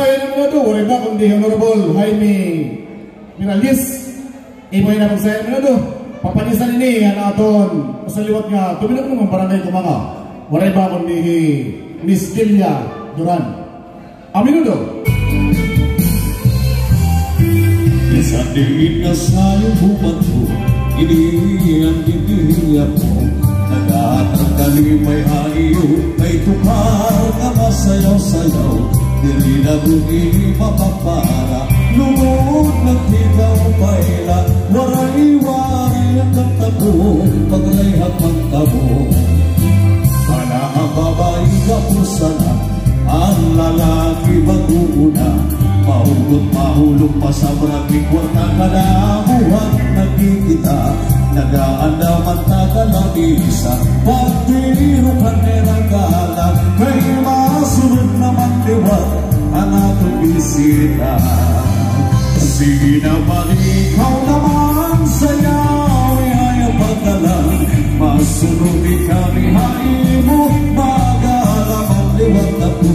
saya naman ito, wala ba kundi Honorable Jaime Miralles. Imoy na pag saya naman ito. Papanisan ini ang aton sa liwat nga tuminag naman barangay ko mga. Wala ba kundi Miss Delia Duran. Amin ito. Sa diin na sa'yo bumanto, iniyan ako. Nag-aatang kalimay hayo, may tukar na masayaw-sayaw. Dili na bugini mapapara, lumod ng tigaw paila. Waray-waray ang tagtabo, paglayhap ang tabo. Para ang babae kapusana, ang lalaki mag-uuna. Mahugot mahulog pa sa maraming kwarta kalabuhan nagkikita. Nag-aandaman tagalabisa, pagtiro ka niragala. Kay masunod naman liwat ang atong bisita. Sige naman ikaw naman sayaw, ihayang pagdalang. Masunod ikami haimo, mag-aalaman liwat na po.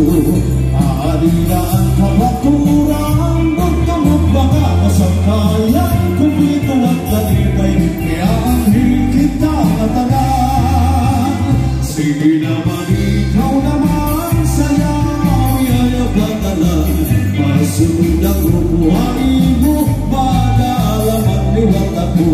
Aadila ang kapaturan, magkamot baka masangkayan. Kung ito ang talibay, kaya ang hikita katalan. Sige naman ikaw naman sayaw, ihayang pagdalang. Masunod ang rupuhanin mo, mag-aalaman liwat na po.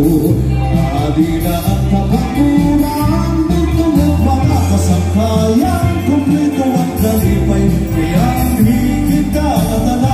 Aadila ang kapaturan, magkamot baka masangkayan. Kung ito ang talibay, kaya ang hikita katalan.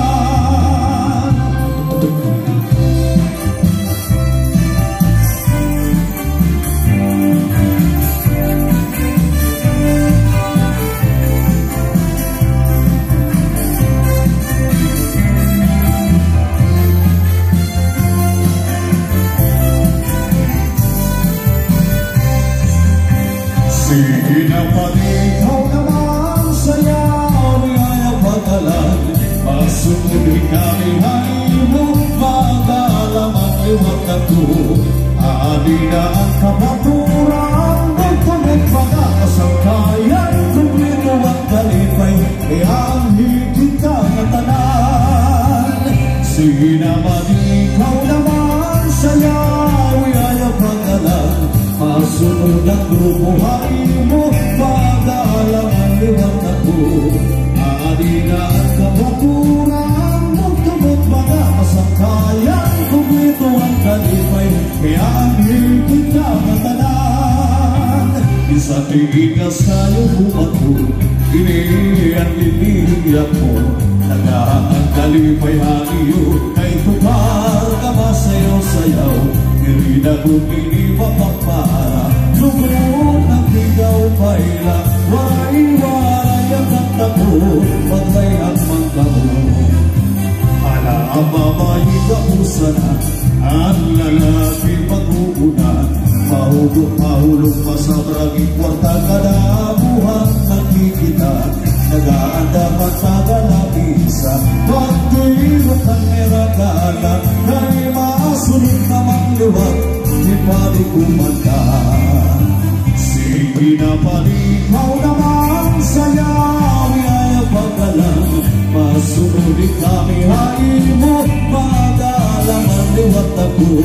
Sige na pati ikaw naman sayaw, ihayang pagdalang. Masunod kami haimo, mag-aalaman liwat na to. Aadila ang kapaturan, magkamot baka kasangkayan. Kung ito ang kalipay, kaya ang hikita katalan. Sige naman ikaw naman sayaw, ihayang pagdalang. Masunod ang grupuhain mo, mag-aalaman liwat na po. Aadila ang kapaturan, magkamot baka masangkayan. Kung ito ang kalipay, kaya ang hikita katalan. Isa tingin sa'yo bumato, iniyan diniliyap mo. Nag-aang kalipay hayo, kay tukar ka masayaw-sayaw. Dili na bumili mapapara, lumod ang tigaw paila. Waray-waray ang tagtabo, paglayhap ang tabo. Ala ang babae kapusana, ang lalaki mag-uuna. Mahulog pa sa braging kwarta kalabuhan nagkikita. Nag-aandaman tagalabisa, pagtiro ka niragala. Kay masunod naman liwat, di pali kumanda. Sige na palikaw naman sayaw, ihayang pagdalang. Masunod kami haimo, mag-aalaman liwat na po.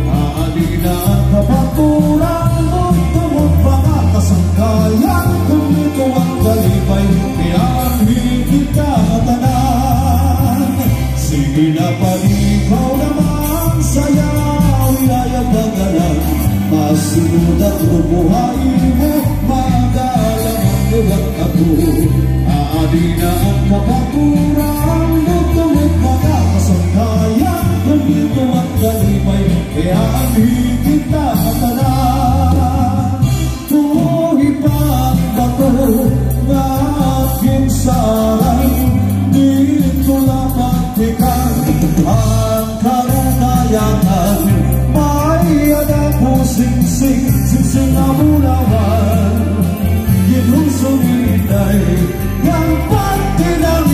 Aadila ang kapaturan, magkamot baka kasangkayan. Kung ito ang kalipay, kaya ang hikita katalan. Sige na palikaw naman sayaw, ihayang pagdalang. Masunod ang grupuhain mo, mag-aalaman liwat na po. Aadila ang kapaturan, magkamot baka kasangkayan. Kung ito ang kalipay, kaya ang hikita katalan. Tuhipang bato na aking saray, dito lang magtikan ang karunayanan. May adang pusing-sing, singsing na mulawan. Ginusong inay, yang pati ng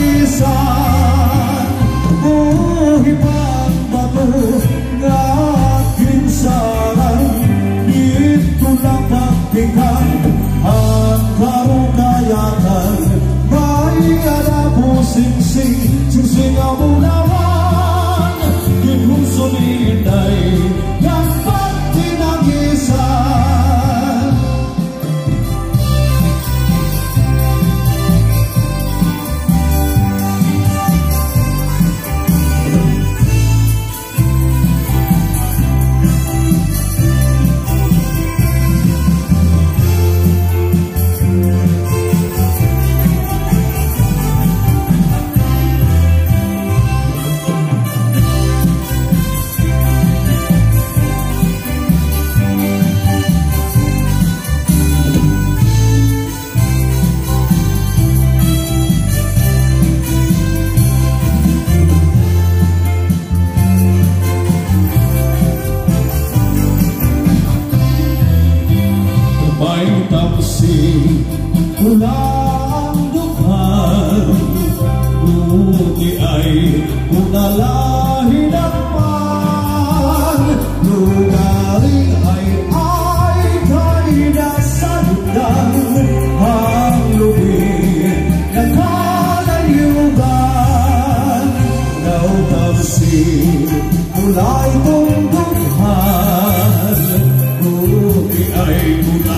kulay